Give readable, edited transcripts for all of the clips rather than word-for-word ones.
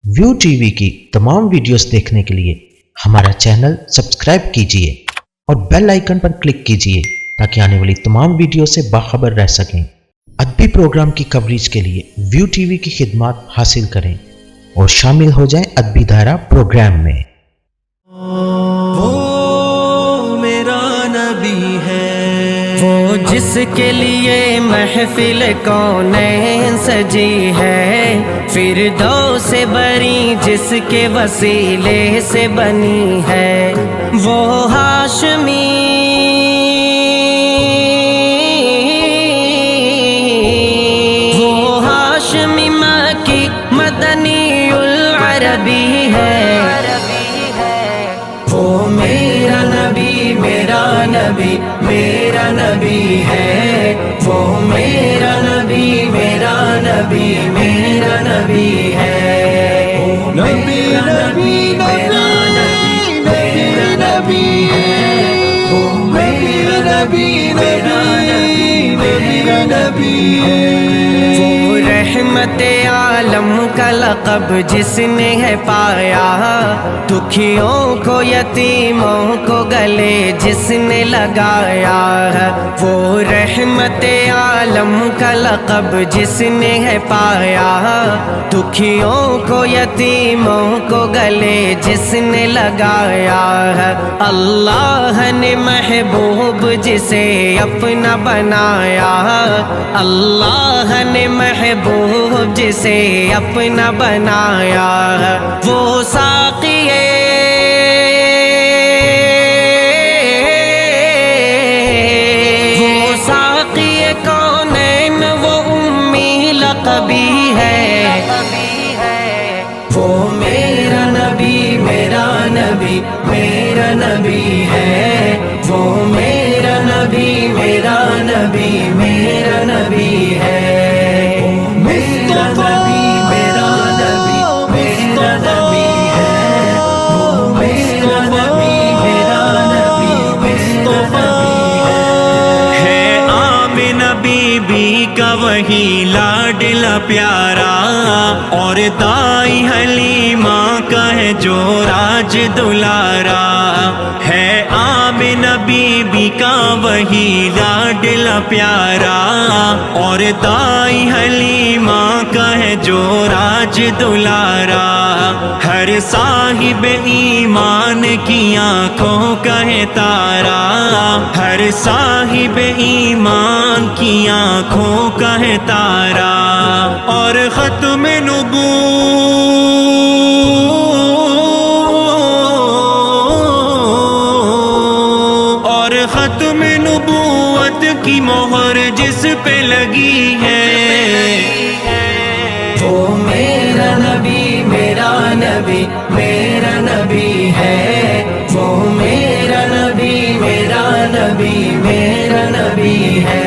View TV की तमाम videos देखने के लिए हमारा चैनल सब्सक्राइब कीजिए और बेल आइकन पर क्लिक कीजिए ताकि आने वाली तमाम वीडियो से बाखबर रह सकें। अदबी प्रोग्राम की कवरेज के लिए व्यू टीवी की खिदमत हासिल करें और शामिल हो जाएं अदबी धारा प्रोग्राम में। वो मेरा नबी है, वो जिसके लिए महफिल कौनैन सजी है, फिरदौस से बरी जिसके वसीले से बनी है, वो हाशमी मक्की मदनीउल अरबी है। वो मेरा नबी मेरा नबी मेरा नबी है, वो मेरा नबी मेरा नबी मेरा नबी है। नबी नबी मेरा नबी मेरा नबी है, वो मेरा नबी मेरा नबी मेरा नबी है। वो रहमत आलम का लक़ब जिसने है पाया, दुखियों को यतीमों को गले जिसने लगाया है, वो रहमत आलम का लक़ब जिसने है पाया, दुखियों को यतीमों को गले जिसने लगाया है। अल्लाह ने महबूब जिसे अपना बनाया, अल्लाह ने महबूब जिसे अपना बनाया है, वो साक़िए कौनैन वो उम्मी लक़बी है। वो मेरा नबी मेरा नबी मेरा नबी है, वो मेरा नबी मेरा नबी मेरा नबी है। मेरा नबी मेरा नबी मेरा नबी है, वो मेरा नबी मेरा नबी मेरा नबी है। आमिना बीबी का वही लाडला प्यारा, और दाई हलीमा का है जो राज दुलारा है। आमिना बीबी का वही लाडला प्यारा, और दाई हलीमा का है जो राज दुलारा। हर साहिब ईमान की आंखों का है तारा, हर साहिब ईमान की आंखों का है तारा। और खत्म नबूवत की मोहर जिस पे लगी है, वो मेरा नबी मेरा नबी मेरा नबी है, वो मेरा नबी मेरा नबी मेरा नबी है।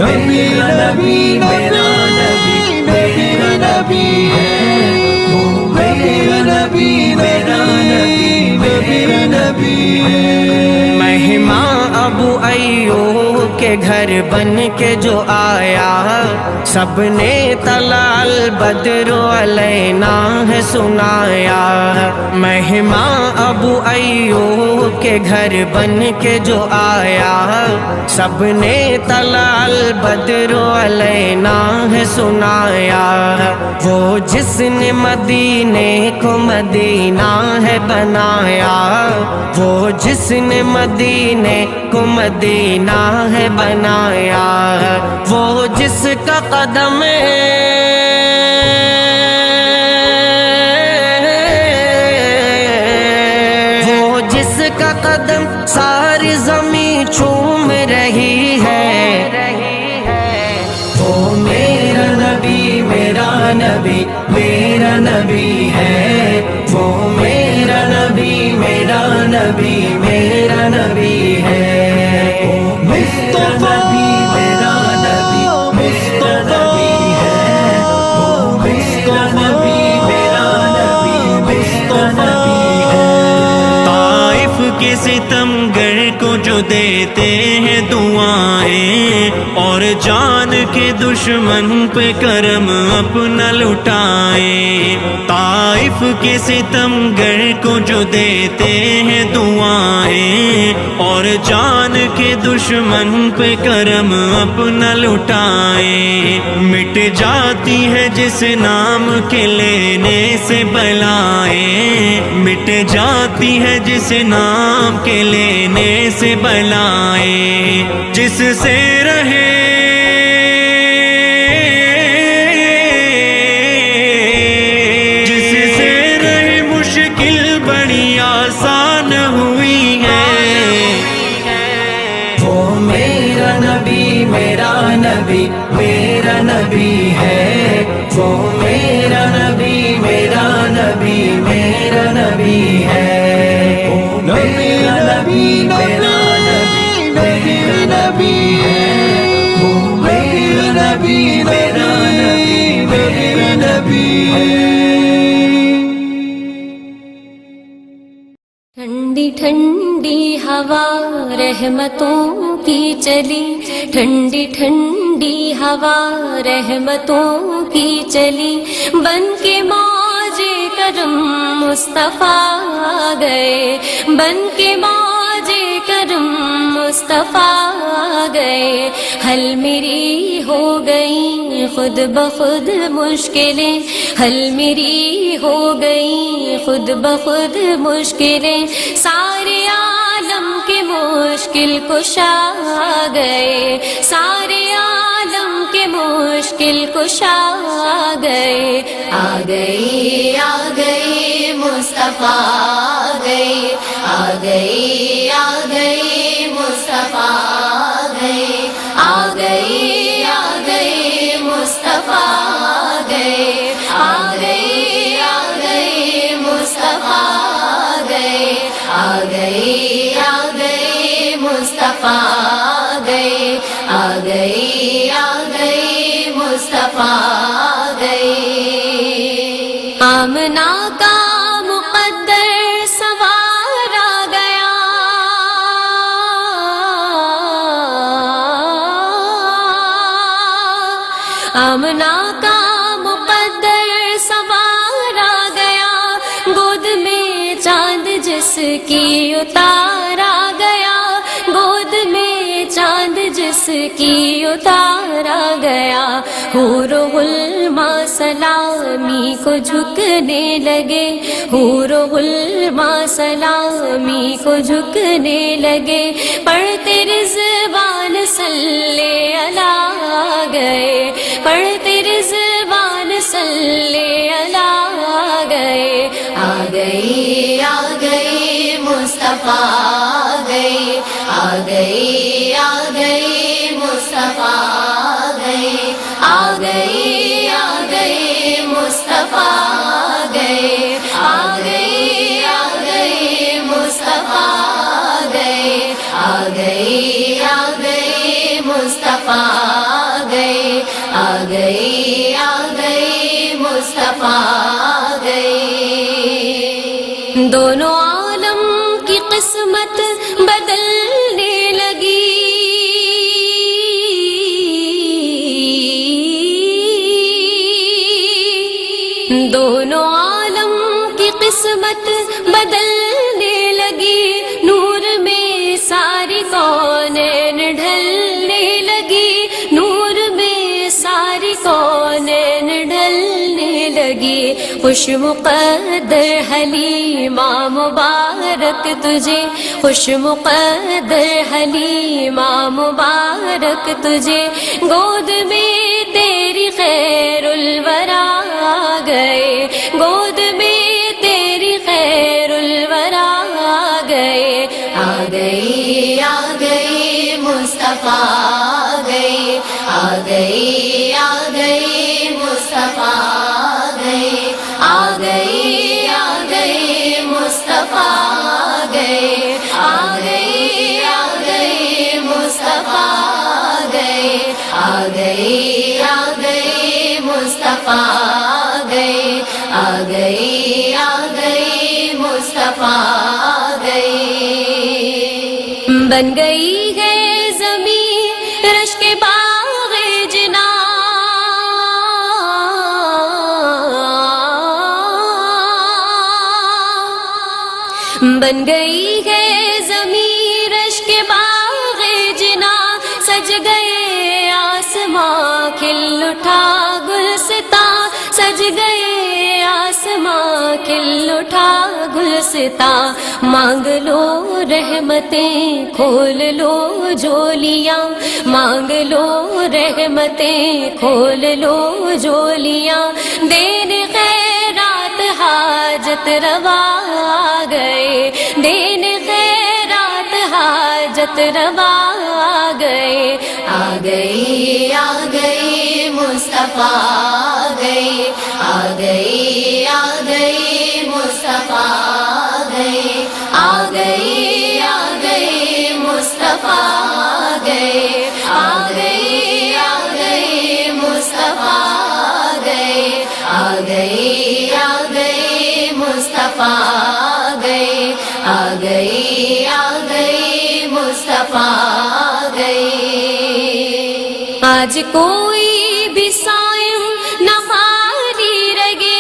नबी नबी मेरा नबी मेरा नबी है, वो मेरा नबी मेरा नबी मेरा नबी है। महिमा अबू अय्यूब के घर बन के जो आया, सबने तलाल बद्र अलैना है सुनाया। महिमा अबू अय्यूब के घर बन के जो आया, सबने तलाल बद्र अलैना है सुनाया। वो जिसने मदीने को मदीना है बनाया, वो जिसने मदीने को मदीना है बनाया, वो जिसका कदम वो जिसका कदम सारी ज़मीं चूम रही है। वो मेरा नबी मेरा नबी मेरा नबी है, वो मेरा नबी मेरा नबी मेरा नबी है। मेरा नबी मेरा नबी मेरा नबी है, वो मेरा नबी मेरा नबी मेरा नबी है। ताइफ के सितमगर को जो دیتے ہیں دعائیں، اور جان کے دشمن پہ کرم اپنا لٹائیں، طائف کے ستمگر کو جو دیتے ہیں دعائیں، اور جان کے دشمن پہ کرم اپنا لٹائیں، مٹ جاتی ہے جس نام کے لینے سے بلائیں، مٹ جاتی ہے جس نام کے لینے سے بلائیں، جس سے رہے مشکل بڑی آسان ہوئی ہے۔ وہ میرا نبی میرا نبی میرا نبی ہے، وہ میرا نبی میرا نبی میرا نبی ہے، وہ میرا نبی میرا نبی میرا نبی ہے، وہ میرا نبی میرا نبی میرا نبی ہے۔ ٹھنڈی ٹھنڈی ہوا رحمتوں کی چلی، ٹھنڈی ٹھنڈی ہوا رحمتوں کی چلی، بن کے موج کرم مصطفیٰ گئے، بن کے موج کرم مصطفیٰ گئے، حل میری ہو گئی خود بخود مشکلیں، حل میری ہو گئی خود بخود مشکلیں، سارے عالم کے مشکل کشا گئے، سارے عالم کے مشکل کشا گئے، آ گئی آ گئی مصطفیٰ آ گئی، آ گئی آ گئی مصطفیٰ آ گئی، آ گئی آ گئی مصطفیٰ آ گئی، آ گئی آ گئی مصطفیٰ آ گئی، آ گئی آ گئی مصطفیٰ آ گئی، آ گئی آ گئی مصطفیٰ آ گئی، آمنہ کا مقدر سوار آ گیا، آمنہ کا مقدر سوار آ گیا، گود میں چاند جس کی اتارا گیا، گود میں چاند جس کی اتارا گیا، حور و غلماں سلامی کو جھکنے لگے، حور و غلماں سلامی کو جھکنے لگے، پڑھتے رضوان صلی اللہ گئے، پڑھتے رضوان صلی اللہ گئے، آ گئی مصطفیٰ آ گئی، آ گئی آ گئی مصطفیٰ آ گئی، آ گئی آ گئی مصطفیٰ آ گئی، آ گئی آ گئی مصطفیٰ آ گئی، آ گئی آ گئی مصطفیٰ آ گئی، آ گئی آ گئی مصطفیٰ آ گئی، دونوں عالم کی قسمت بدلنے لگی، دونوں عالم کی قسمت بدلنے لگی، نور میں ساری کونین ڈھلنے لگی، نور میں ساری کونین ڈھلنے لگی، خوش مقدر حلیمہ مبارک تجھے، خوش مقدر حلیمہ مبارک تجھے، گود میں تیری خیر الورا آ گئے، گود میں تیری خیر الورا آ گئے، آ گئی مصطفیٰ آ گئی، آ گئی آ گئی مصطفیٰ آ گئی، آ گئی آ گئی مصطفیٰ آ گئی، آ گئی آ گئی مصطفیٰ آ گئی، آ گئی آ گئی مصطفیٰ آ گئی، آ گئی آ گئی مصطفیٰ آ گئی، बन गई है ज़मीं रश्क बाग़ जिना, बन गई है ज़मीं रश्क बाग़ जिना, सज गए आसमां खिल उठा गुलसितां, सज गए आसमां खिल उठा गुलसितां। मांग लो रहमतें खोल लो झोलियाँ, मांग लो रहमतें खोल लो झोलियाँ, देने खैरात हाजत रवा आ गए, देने खैरात हाजत रवा आ गए। आ गई मुस्तफा आ गई, आ गई मुस्तफा आ गई, आ गई मुस्तफा आ गई, आ गई मुस्तफा आ गई, आ गई मुस्तफा आ गई, आ गई मुस्तफा आ गई। आज कोई भी सायम न खाली रगे,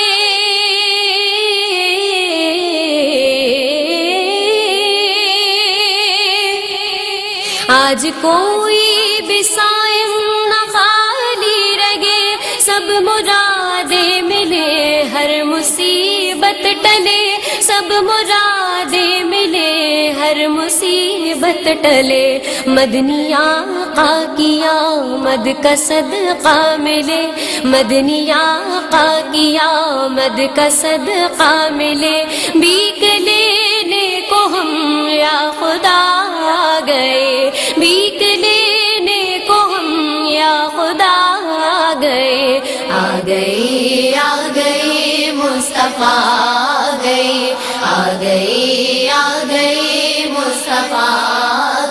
आज कोई भी सायम न खाली रगे, सब मुरादे मिले हर मुसीबत टले, सब मुरादे मिले हर मुसीबत टले। मदनी आका की आमद का सदका मिले, मदनी आका की आमद का सदका मिले, भीख लेने को हम या खुदा आ गए, भीख लेने को हम या खुदा आ गए। आ गई मुस्तफा आ गई, आ गई मुस्तफा आ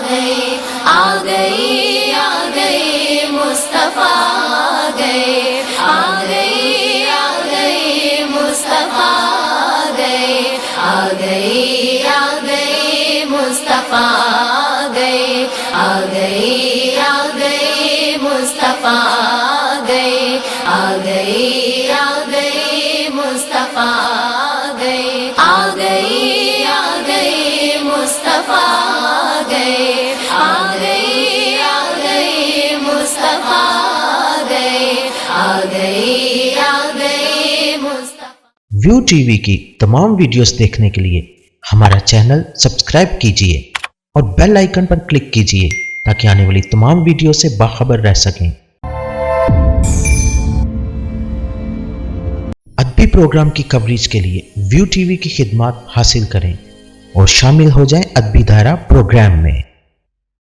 गई, आ गई मुस्तफा आ गई, आ गई मुस्तफा आ गई, आ गई मुस्तफा आ गई, आ गई मुस्तफा आ गई, आ गई मुस्तफा आ गई, आ गई मुस्तफा आ गई, आ गई मुस्तफा आ गई, आ गई मुस्तफा। व्यू टीवी की तमाम वीडियोस देखने के लिए हमारा चैनल सब्सक्राइब कीजिए और बेल आइकन पर क्लिक कीजिए ताकि आने वाली तमाम वीडियो से बाखबर रह सकें। अदबी प्रोग्राम की कवरेज के लिए व्यू टीवी की खिदमत हासिल करें और शामिल हो जाएं अदबी धारा प्रोग्राम में।